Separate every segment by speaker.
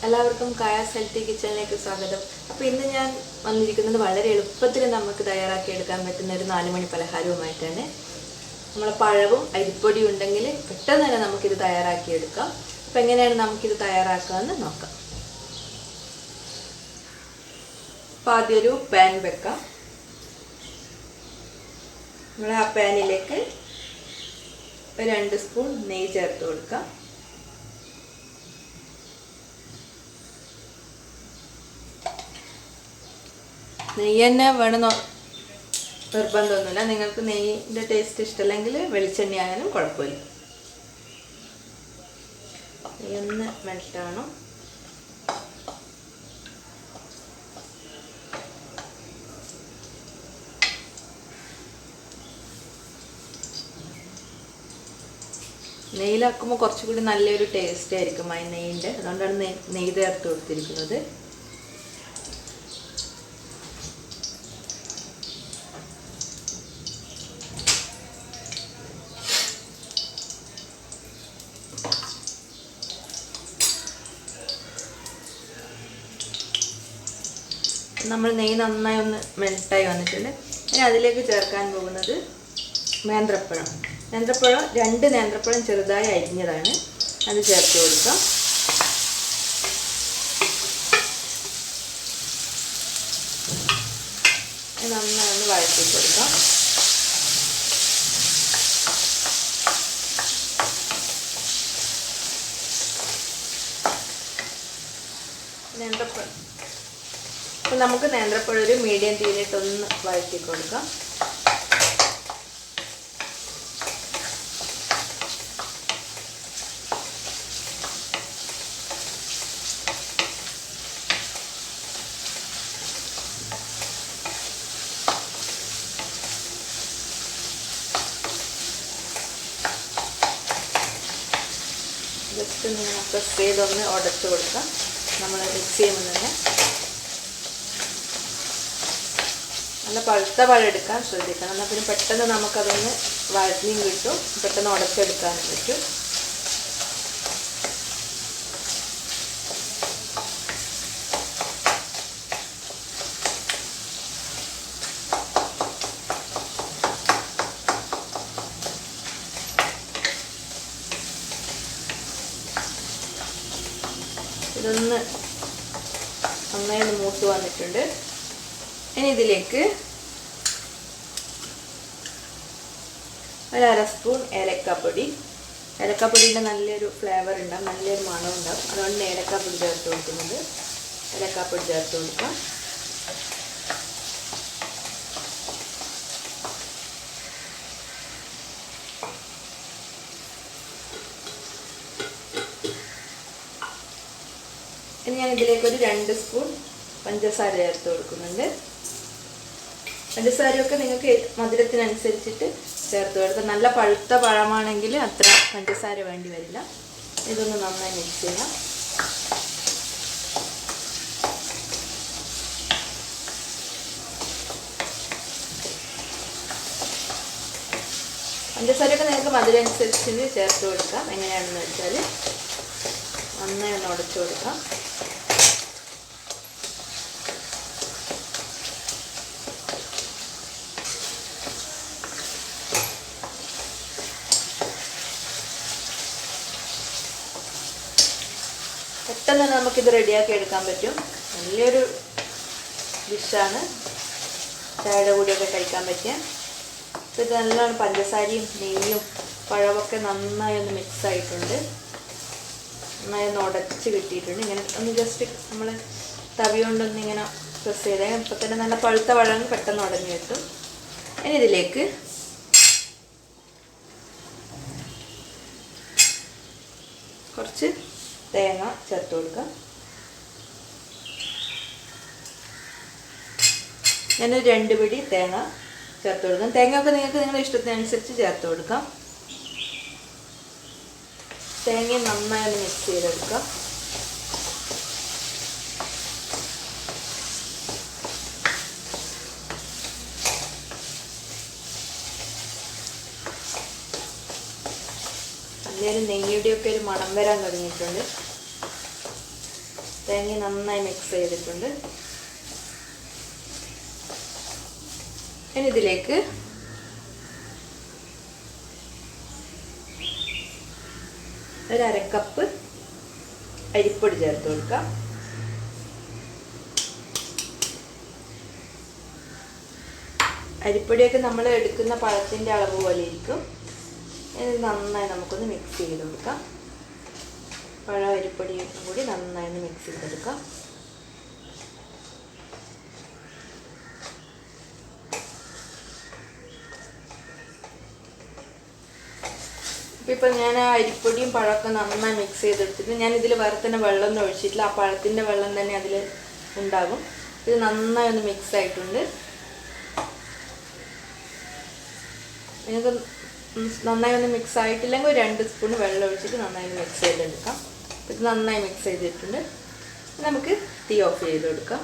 Speaker 1: എല്ലാവർക്കും കായാസ് ഹെൽത്തി കിച്ചണിലേക്ക് സ്വാഗതം. അപ്പോൾ ഇന്ന് ഞാൻ വന്നിരിക്കുന്നത് വളരെ എളുപ്പത്തിൽ നമുക്ക് തയ്യാറാക്കി എടുക്കാൻ പറ്റുന്ന ഒരു 4 മണി പലഹാരവുമായിട്ടാണ്. നമ്മൾ പഴവും അരിപ്പൊടിയും ഉണ്ടെങ്കിൽ പെട്ടെന്ന് തന്നെ നമുക്കിത് തയ്യാറാക്കി എടുക്കാം. അപ്പോൾ എങ്ങനെയാണ് നമുക്കിത് തയ്യാറാക്കാമെന്ന് നോക്കാം. അപ്പോൾ ആദ്യം ഒരു പാൻ വെക്കാം. നമ്മൾ ആ പാനിലേക്ക് 2 സ്പൂൺ നെയ്യ് ചേർത്ത് കൊടുക്കാം. നെയ്യ് തന്നെ വേണം നിർബന്ധമൊന്നുമില്ല. നിങ്ങൾക്ക് നെയ്യിൻ്റെ ടേസ്റ്റ് ഇഷ്ടമല്ലെങ്കിൽ വെളിച്ചെണ്ണ ആയാലും കുഴപ്പമില്ല. നെയ്യൊന്ന് മെൽറ്റാവണം. നെയ്യിലാക്കുമ്പോൾ കുറച്ചുകൂടി നല്ലൊരു ടേസ്റ്റ് ആയിരിക്കും ആ നെയ്യിൻ്റെ. അതുകൊണ്ടാണ് നെയ്യ് ചേർത്ത് കൊടുത്തിരിക്കുന്നത്. നമ്മൾ നെയ്യ് നന്നായി ഒന്ന് മെൽട്ടായി വന്നിട്ടുണ്ട്. ഇനി അതിലേക്ക് ചേർക്കാൻ പോകുന്നത് നേന്ത്രപ്പഴം. 2 നേന്ത്രപ്പഴം ചെറുതായി അരിഞ്ഞതാണ്. അത് ചേർത്ത് കൊടുക്കാം. നന്നായി ഒന്ന് വഴറ്റി കൊടുക്കാം. അപ്പോൾ നമുക്ക് നേന്ത്രപ്പഴം ഒരു മീഡിയം തീയിലിട്ടൊന്ന് വഴറ്റി കൊടുക്കാം. ജസ്റ്റ് ഇങ്ങനെ പ്രസ് ചെയ്തൊന്ന് ഉടച്ചു കൊടുക്കാം. നമ്മൾ മിക്സ് ചെയ്യുമ്പോൾ തന്നെ നല്ല പഴുത്ത പഴം എടുക്കാൻ ശ്രദ്ധിക്കണം. എന്നാൽ പിന്നെ പെട്ടെന്ന് നമുക്കതൊന്ന് വഴറ്റിയും കിട്ടും, പെട്ടെന്ന് ഉടച്ചെടുക്കാനും പറ്റും. ഇതൊന്ന് നന്നായി മൂത്ത് വന്നിട്ടുണ്ട്. ഇനി ഇതിലേക്ക് 1/2 സ്പൂൺ ഏലക്കാപ്പൊടി. ഏലക്കാപ്പൊടിൻ്റെ നല്ലൊരു ഫ്ലേവർ ഉണ്ടാകും, നല്ലൊരു മണം ഉണ്ടാകും. അതുകൊണ്ട് ഏലക്കാപ്പൊടി ചേർത്ത് കൊടുക്കുന്നത്. ഏലക്കാപ്പൊടി ചേർത്ത് കൊടുക്കാം. ഇനി ഞാൻ ഇതിലേക്ക് ഒരു 2 സ്പൂൺ പഞ്ചസാര ചേർത്ത് കൊടുക്കുന്നുണ്ട്. പഞ്ചസാരയൊക്കെ നിങ്ങൾക്ക് മധുരത്തിനനുസരിച്ചിട്ട് ചേർത്ത് കൊടുക്കുക. നല്ല പഴുത്ത പഴമാണെങ്കിൽ അത്ര പഞ്ചസാര വേണ്ടി വരില്ല. ഇതൊന്ന് നന്നായി മിക്സ് ചെയ്യാം. പഞ്ചസാരയൊക്കെ നിങ്ങൾക്ക് മധുരം അനുസരിച്ചിട്ട് ചേർത്ത് കൊടുക്കാം. എങ്ങനെയാണെന്ന് വെച്ചാൽ നന്നായി ഒന്ന് ഉടച്ചു കൊടുക്കാം. പെട്ടെന്ന് നമുക്കിത് റെഡിയാക്കി എടുക്കാൻ പറ്റും. നല്ലൊരു ഡിഷാണ്, ചായയുടെ കൂടിയൊക്കെ കഴിക്കാൻ പറ്റിയ. ഇത് നല്ലോണം പഞ്ചസാരയും നെയ്യും പഴമൊക്കെ നന്നായി ഒന്ന് മിക്സ് ആയിട്ടുണ്ട്. നന്നായി ഒന്ന് ഉടച്ച് കിട്ടിയിട്ടുണ്ട്. ഇങ്ങനെ ഒന്ന് ജസ്റ്റ് നമ്മൾ തവി കൊണ്ടൊന്ന് ഇങ്ങനെ പ്രസ് ചെയ്താൽ ഇപ്പം തന്നെ നല്ല പഴുത്ത പഴം പെട്ടെന്ന് ഉടഞ്ഞു കിട്ടും. ഇനി ഇതിലേക്ക് കുറച്ച് തേങ്ങ ചേർത്ത് കൊടുക്കാം. ഞാനൊരു 2 പിടി തേങ്ങ ചേർത്ത് കൊടുക്കാം. തേങ്ങയൊക്കെ നിങ്ങൾക്ക് നിങ്ങളുടെ ഇഷ്ടത്തിനനുസരിച്ച് ചേർത്ത് കൊടുക്കാം. തേങ്ങ നന്നായി ഒന്ന് മിക്സ് ചെയ്തെടുക്കാം. നല്ലൊരു നെയ്യുടെയൊക്കെ ഒരു മണം വരാൻ തുടങ്ങിയിട്ടുണ്ട്. തേങ്ങ നന്നായി മിക്സ് ചെയ്തിട്ടുണ്ട്. ഇനി ഇതിലേക്ക് ഒരു 1/2 കപ്പ് അരിപ്പൊടി ചേർത്ത് കൊടുക്കാം. അരിപ്പൊടിയൊക്കെ നമ്മൾ എടുക്കുന്ന പഴത്തിൻ്റെ അളവ് പോലെ ഇരിക്കും. ഇത് നന്നായി നമുക്കൊന്ന് മിക്സ് ചെയ്ത് കൊടുക്കാം. പഴം അരിപ്പൊടിയും കൂടി നന്നായി ഒന്ന് മിക്സ് ചെയ്തെടുക്കാം. ഇപ്പോൾ ഞാൻ ആ അരിപ്പൊടിയും പഴമൊക്കെ നന്നായി മിക്സ് ചെയ്തെടുത്തിട്ട് ഞാനിതിൽ വേറെ തന്നെ വെള്ളമൊന്നും ഒഴിച്ചിട്ടില്ല. ആ പഴത്തിൻ്റെ വെള്ളം തന്നെ അതിൽ ഉണ്ടാകും. ഇത് നന്നായി ഒന്ന് മിക്സ് ആയിട്ടുണ്ട്. നിങ്ങൾക്ക് നന്നായി ഒന്ന് മിക്സ് ആയിട്ടില്ലെങ്കിൽ ഒരു 2 സ്പൂൺ വെള്ളം ഒഴിച്ചിട്ട് നന്നായി മിക്സ് ചെയ്തെടുക്കാം. ഇത് നന്നായി മിക്സ് ചെയ്തിട്ടുണ്ട്. നമുക്ക് തീ ഓഫ് ചെയ്ത് കൊടുക്കാം.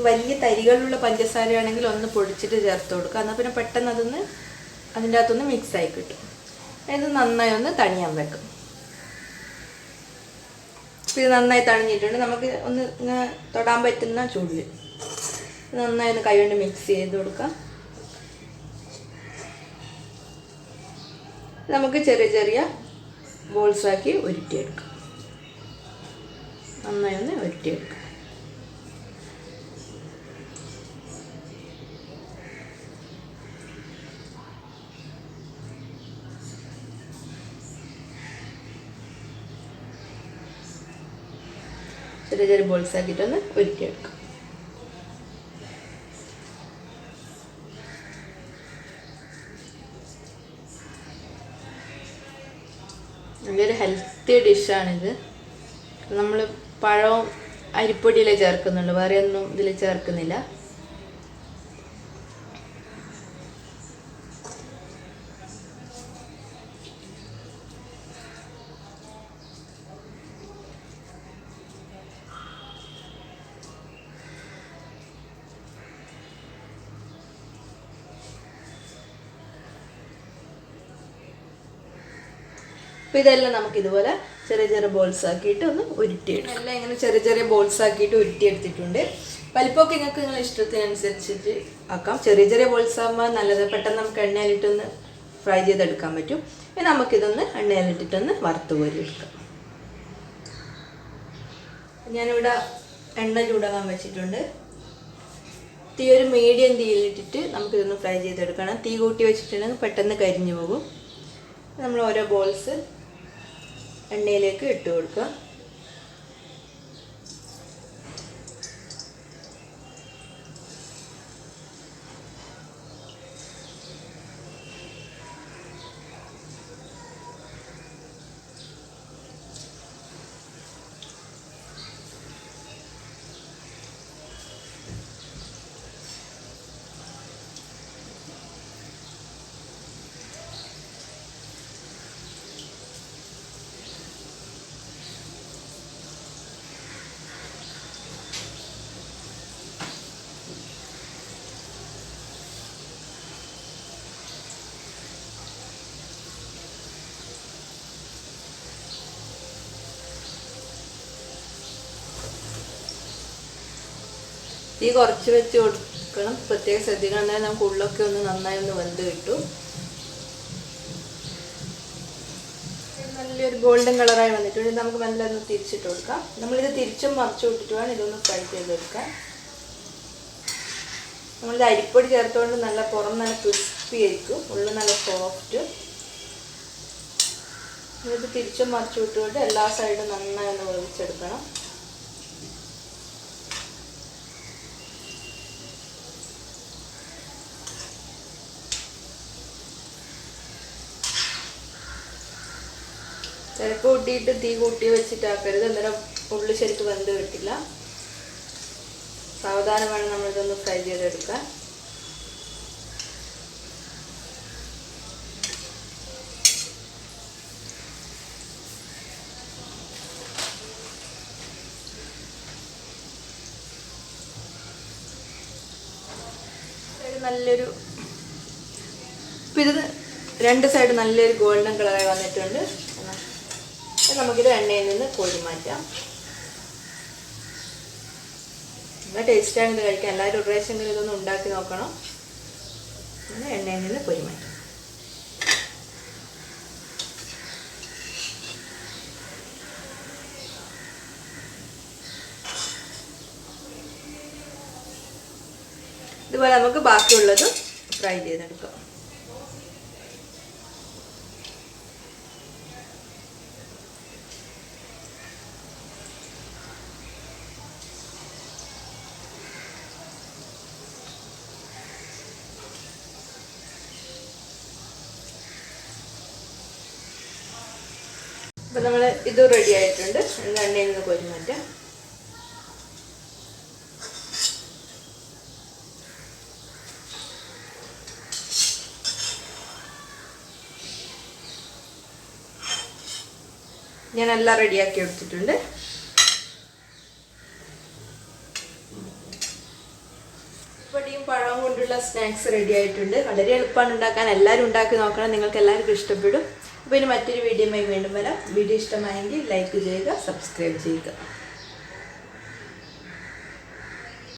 Speaker 1: വലിയ തരികളുള്ള പഞ്ചസാരയാണെങ്കിൽ ഒന്ന് പൊടിച്ചിട്ട് ചേർത്ത് കൊടുക്കുക. എന്നാൽ പിന്നെ പെട്ടെന്ന് അതിൻ്റെ അകത്തൊന്ന് മിക്സായി കിട്ടും. ഇത് നന്നായി ഒന്ന് തണിയാൻ വെക്കും. ഇത് നന്നായി തണിഞ്ഞിട്ടുണ്ട്. നമുക്ക് ഒന്ന് ഇങ്ങനെ തൊടാൻ പറ്റുന്ന ചൂടിൽ നന്നായി ഒന്ന് കൈ കൊണ്ട് മിക്സ് ചെയ്ത് കൊടുക്കാം. നമുക്ക് ചെറിയ ചെറിയ ബോൾസാക്കി ഉരുട്ടിയെടുക്കാം. നന്നായി ഒന്ന് ഉരുട്ടിയെടുക്കാം. ചെറിയ ചെറിയ ബോൾസ് ആക്കിയിട്ടൊന്ന് ഉരുട്ടിയെടുക്കാം. നല്ലൊരു ഹെൽത്തി ഡിഷാണിത്. നമ്മൾ പഴവും അരിപ്പൊടിയിലേ ചേർക്കുന്നുള്ളൂ, വേറെ ഒന്നും ഇതിൽ ചേർക്കുന്നില്ല. അപ്പോൾ ഇതെല്ലാം നമുക്ക് ഇതുപോലെ ചെറിയ ചെറിയ ബോൾസ് ആക്കിയിട്ട് ഒന്ന് ഉരുട്ടിയെടുക്കാം. എല്ലാം ഇങ്ങനെ ചെറിയ ചെറിയ ബോൾസ് ആക്കിയിട്ട് ഉരുട്ടിയെടുത്തിട്ടുണ്ട്. വലിപ്പമൊക്കെ നിങ്ങളുടെ ഇഷ്ടത്തിനനുസരിച്ചിട്ട് ആക്കാം. ചെറിയ ചെറിയ ബോൾസ് ആകുമ്പോൾ നല്ലത്, പെട്ടെന്ന് നമുക്ക് എണ്ണയിലിട്ടൊന്ന് ഫ്രൈ ചെയ്തെടുക്കാൻ പറ്റും. ഇനി നമുക്കിതൊന്ന് എണ്ണയിലിട്ടിട്ടൊന്ന് വറുത്ത് കോരിയെടുക്കാം. ഞാനിവിടെ എണ്ണ ചൂടാകാൻ വെച്ചിട്ടുണ്ട്. തീ ഒരു മീഡിയം തീയിലിട്ടിട്ട് നമുക്കിതൊന്ന് ഫ്രൈ ചെയ്തെടുക്കണം. തീ കൂട്ടി വെച്ചിട്ടുണ്ടെങ്കിൽ പെട്ടെന്ന് കരിഞ്ഞു പോകും. നമ്മൾ ഓരോ ബോൾസ് എണ്ണയിലേക്ക് ഇട്ട് കൊടുക്കുക. തീ കുറച്ച് വെച്ച് കൊടുക്കണം. പ്രത്യേകം ശ്രദ്ധിക്കണം, എന്നാലും നമുക്ക് ഉള്ളൊക്കെ ഒന്ന് നന്നായി ഒന്ന് വെന്ത് കിട്ടും. നല്ലൊരു ഗോൾഡൻ കളറായി വന്നിട്ടുണ്ട്. നമുക്ക് നല്ലൊന്ന് തിരിച്ചിട്ട് കൊടുക്കാം. നമ്മളിത് തിരിച്ചും മറിച്ചു വിട്ടിട്ട് വേണം ഇതൊന്ന് ഫ്രൈ ചെയ്തെടുക്കാൻ. നമ്മളിത് അരിപ്പൊടി ചേർത്തുകൊണ്ട് നല്ല പുറം നല്ല ക്രിസ്പി ആയിരിക്കും, ഉള്ളിൽ നല്ല സോഫ്റ്റ്. ഇത് തിരിച്ചും മറിച്ചു വിട്ടുകൊണ്ട് എല്ലാ സൈഡും നന്നായി ഒന്ന് വേവിച്ചെടുക്കണം. ചിലപ്പോൾ കൂട്ടിയിട്ട് തീ കൂട്ടി വെച്ചിട്ടാക്കരുത്, അന്നേരം ഉള്ളി ശരിക്കും വെന്ത് കിട്ടില്ല. സാവധാനം വേണം നമ്മളിതൊന്ന് ഫ്രൈ ചെയ്തെടുക്കാൻ. നല്ലൊരു ഇപ്പം ഇത് രണ്ട് സൈഡ് നല്ലൊരു ഗോൾഡൻ കളറായി വന്നിട്ടുണ്ട്. നമുക്കിത് എണ്ണയിൽ നിന്ന് കോരി മാറ്റാം. നല്ല ടേസ്റ്റാണ് ഇത് കഴിക്കാൻ. എല്ലാവരും ഒരു പ്രാവശ്യമെങ്കിലും ഇതൊന്ന് ഉണ്ടാക്കി നോക്കണം. അങ്ങനെ എണ്ണയിൽ നിന്ന് കോരി മാറ്റാം. ഇതുപോലെ നമുക്ക് ബാക്കിയുള്ളത് ഫ്രൈ ചെയ്തെടുക്കാം. അപ്പോൾ നമ്മൾ ഇത് റെഡി ആയിട്ടുണ്ട്. എണ്ണയിൽ നിന്ന് കോരി മാറ്റാം. ഞാനെല്ലാം റെഡിയാക്കി എടുത്തിട്ടുണ്ട്. ഇവിടെയും പഴം കൊണ്ടുള്ള സ്നാക്സ് റെഡി ആയിട്ടുണ്ട്. വളരെ എളുപ്പമാണ് ഉണ്ടാക്കാൻ. എല്ലാവരും ഉണ്ടാക്കി നോക്കണം. നിങ്ങൾക്ക് എല്ലാവർക്കും ഇഷ്ടപ്പെടും. അപ്പോൾ ഇനി മറ്റൊരു വീഡിയോയുമായി വീണ്ടും വരാം. വീഡിയോ ഇഷ്ടമായെങ്കിൽ ലൈക്ക് ചെയ്യുക, സബ്സ്ക്രൈബ് ചെയ്യുക.